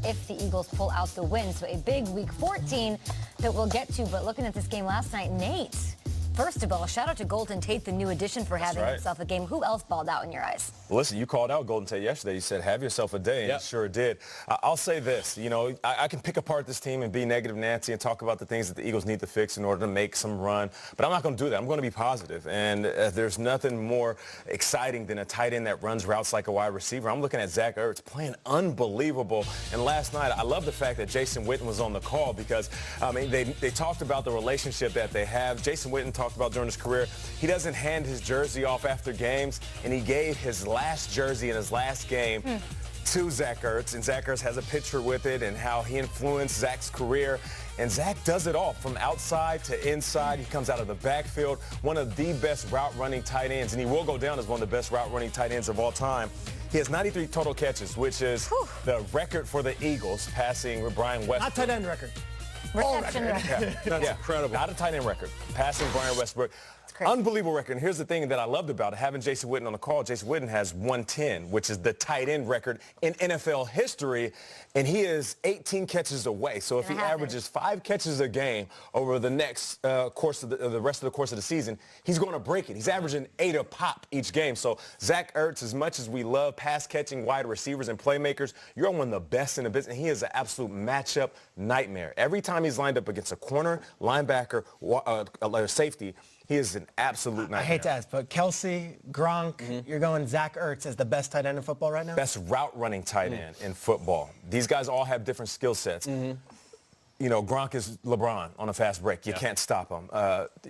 if the Eagles pull out the win. So a big Week 14 that we'll get to. But looking at this game last night, Nate, first of all, shout out to Golden Tate, the new addition, for having himself a game. Who else balled out in your eyes? Well, listen, you called out Golden Tate yesterday. You said, have yourself a day, and you sure did. I'll say this. You know, I can pick apart this team and be negative Nancy and talk about the things that the Eagles need to fix in order to make some run. But I'm not going to do that. I'm going to be positive. And there's nothing more exciting than a tight end that runs routes like a wide receiver. I'm looking at Zach Ertz playing unbelievable. And last night, I love the fact that Jason Witten was on the call because, I mean, they talked about the relationship that they have. Jason Witten talked about during his career, he doesn't hand his jersey off after games, and he gave his last jersey in his last game to Zach Ertz, and Zach Ertz has a picture with it and how he influenced Zach's career. And Zach does it all from outside to inside. He comes out of the backfield, one of the best route running tight ends, and he will go down as one of the best route running tight ends of all time. He has 93 total catches, which is the record for the Eagles, passing with Brian Westbrook. Not tight end record. Reception record. That's incredible. Not a tight end record. Passing Brian Westbrook. Unbelievable record. And here's the thing that I loved about it, having Jason Witten on the call. Jason Witten has 110, which is the tight end record in NFL history, and he is 18 catches away. So if he averages 5 catches a game over the next course of the rest of the course of the season, he's going to break it. He's averaging 8 a pop each game. So Zach Ertz, as much as we love pass-catching wide receivers and playmakers, you're one of the best in the business. He is an absolute matchup nightmare. Every time he's lined up against a corner, linebacker, safety, he is an absolute nightmare. I hate to ask, but Kelsey, Gronk, you're going Zach Ertz as the best tight end in football right now? Best route running tight end in football. These guys all have different skill sets. You know, Gronk is LeBron on a fast break. You can't stop him.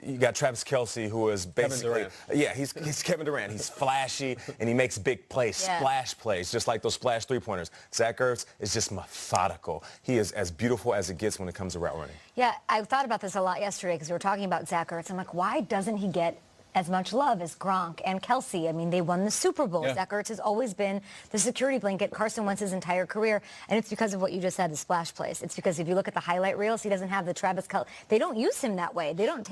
You got Travis Kelce, who is basically, he's Kevin Durant. He's flashy, and he makes big plays, splash plays, just like those splash three-pointers. Zach Ertz is just methodical. He is as beautiful as it gets when it comes to route running. Yeah, I thought about this a lot yesterday because we were talking about Zach Ertz. I'm like, why doesn't he get as much love as Gronk and Kelsey? I mean, they won the Super Bowl. Zach Ertz has always been the security blanket, Carson Wentz's entire career, and it's because of what you just said, the splash plays. It's because if you look at the highlight reels, he doesn't have the Travis Kelce. They don't use him that way. They don't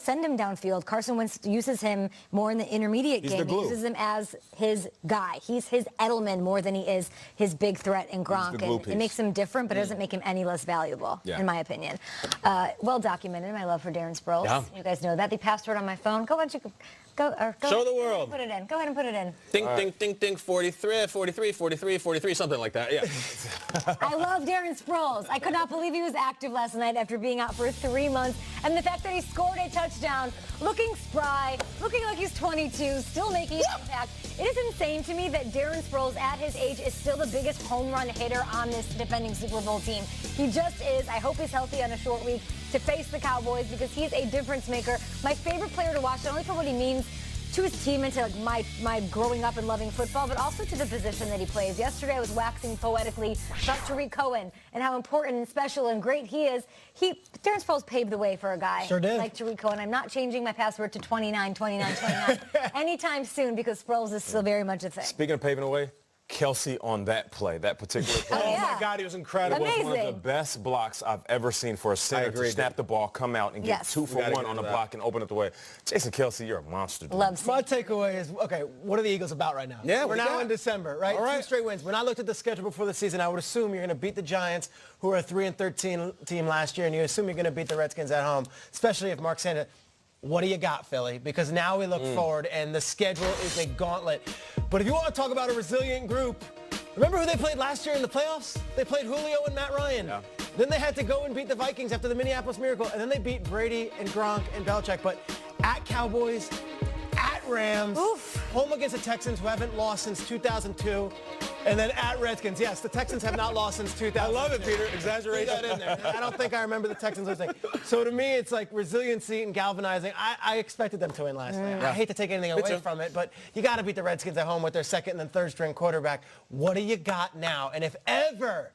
send him downfield. Carson Wentz uses him more in the intermediate game. He uses him as his guy. He's his Edelman more than he is his big threat in Gronk, and it makes him different, but it doesn't make him any less valuable, in my opinion. Well documented, my love for Darren Sproles. You guys know that. The password on my phone. Go Show the world. Put it in. Go ahead and put it in. Ding, ding, ding, ding, 43, 43, 43, 43, something like that, I love Darren Sproles. I could not believe he was active last night after being out for 3 months. And the fact that he scored a touchdown, looking spry, looking like he's 22, still making an impact. It is insane to me that Darren Sproles, at his age, is still the biggest home run hitter on this defending Super Bowl team. He just is. I hope he's healthy on a short week to face the Cowboys because he's a difference maker. My favorite player to watch, not only for what he means to his team and to like my growing up and loving football, but also to the position that he plays. Yesterday I was waxing poetically about Tariq Cohen and how important and special and great he is. Darren Sproles paved the way for a guy like Tariq Cohen. I'm not changing my password to 29 anytime soon because Sproles is still very much a thing. Speaking of paving the way, Kelsey on that play, that particular play. Oh my God, he was incredible. It was one of the best blocks I've ever seen for a center to snap the ball, come out, and get 2 for 1 on the block and open up the way. Jason Kelsey, you're a monster. My takeaway is, okay, what are the Eagles about right now? We're now in December, right? 2 straight wins. When I looked at the schedule before the season, I would assume you're going to beat the Giants, who were a 3-13 team last year, and you assume you're going to beat the Redskins at home, especially if Mark Sanders. What do you got, Philly? Because now we look forward, and the schedule is a gauntlet. But if you want to talk about a resilient group, remember who they played last year in the playoffs? They played Julio and Matt Ryan. Then they had to go and beat the Vikings after the Minneapolis Miracle, and then they beat Brady and Gronk and Belichick. But at Cowboys, at Rams, home against the Texans, who haven't lost since 2002, and then at Redskins. Yes, the Texans have not lost since 2000. I love it, Peter. Exaggeration. Put that in there. I don't think I remember the Texans losing. So to me, it's like resiliency and galvanizing. I expected them to win last night. I hate to take anything away from it, but you got to beat the Redskins at home with their second and then third string quarterback. What do you got now? And if ever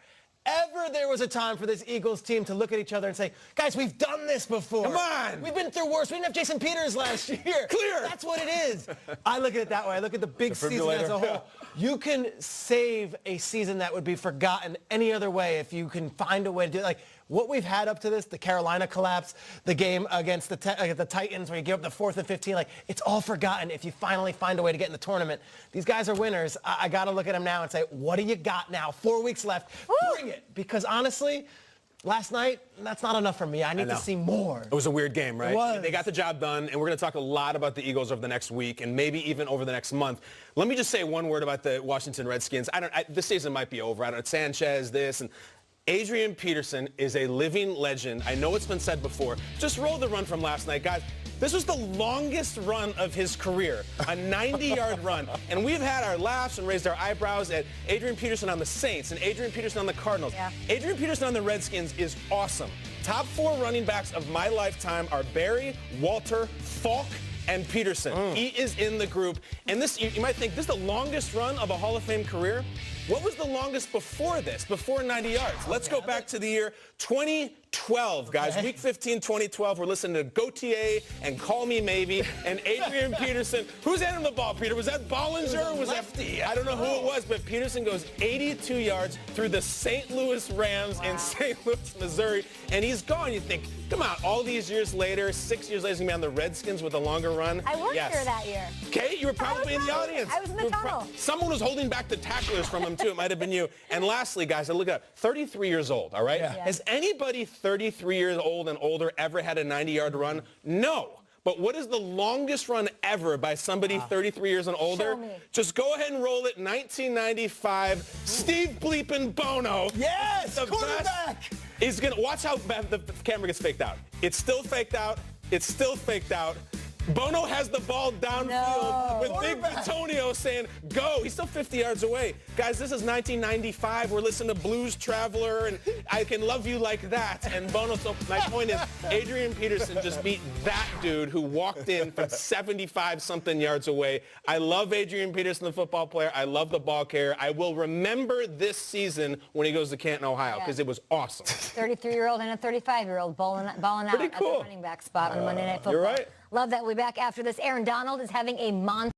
there was a time for this Eagles team to look at each other and say, guys, we've done this before. Come on. We've been through worse. We didn't have Jason Peters last year. Clear. That's what it is. I look at it that way. I look at the big season as a whole. You can save a season that would be forgotten any other way if you can find a way to do it. Like what we've had up to this, the Carolina collapse, the game against the Titans where you give up the 4th and 15, like it's all forgotten if you finally find a way to get in the tournament. These guys are winners. I got to look at them now and say, what do you got now? 4 weeks left. Woo! Bring it. Because honestly, last night, that's not enough for me. I need to see more. It was a weird game, right? It was. They got the job done, and we're going to talk a lot about the Eagles over the next week and maybe even over the next month. Let me just say one word about the Washington Redskins. This season might be over. I don't know, Sanchez, this, and Adrian Peterson is a living legend. I know it's been said before. Just roll the run from last night, guys. This was the longest run of his career, a 90-yard run. And we've had our laughs and raised our eyebrows at Adrian Peterson on the Saints and Adrian Peterson on the Cardinals. Yeah. Adrian Peterson on the Redskins is awesome. Top 4 running backs of my lifetime are Barry, Walter, Falk, and Peterson. He is in the group. And this, you might think, this is the longest run of a Hall of Fame career. What was the longest before this, before 90 yards? Let's go back to the year 2012, guys. Week 15, 2012. We're listening to Gautier and Call Me Maybe and Adrian Peterson. Who's handing the ball, Peter? Was that Bollinger? Was lefty? I don't know who it was, but Peterson goes 82 yards through the St. Louis Rams in St. Louis, Missouri, and he's gone. You think, come on, all these years later, 6 years later, he's going to be on the Redskins with a longer run. I worked here that year. Okay, you were probably in the audience. I was in the tunnel. Someone was holding back the tacklers from him, too. It might have been you. And lastly, guys, I look at 33 years old, all right? Yeah. Has anybody 33 years old and older ever had a 90-yard run? No. But what is the longest run ever by somebody 33 years and older? Show me. Just go ahead and roll it. 1995, Steve Bleepin' Bono. Yes, the quarterback. Best. He's going to watch how the camera gets faked out. It's still faked out. It's still faked out. Bono has the ball downfield with Big Antonio saying, go. He's still 50 yards away. Guys, this is 1995. We're listening to Blues Traveler and I Can Love You Like That. And Bono, so my point is, Adrian Peterson just beat that dude who walked in from 75-something yards away. I love Adrian Peterson, the football player. I love the ball carrier. I will remember this season when he goes to Canton, Ohio, because it was awesome. 33-year-old and a 35-year-old balling out at the running back spot on Monday Night Football. You're right. Love that. We'll be back after this. Aaron Donald is having a monster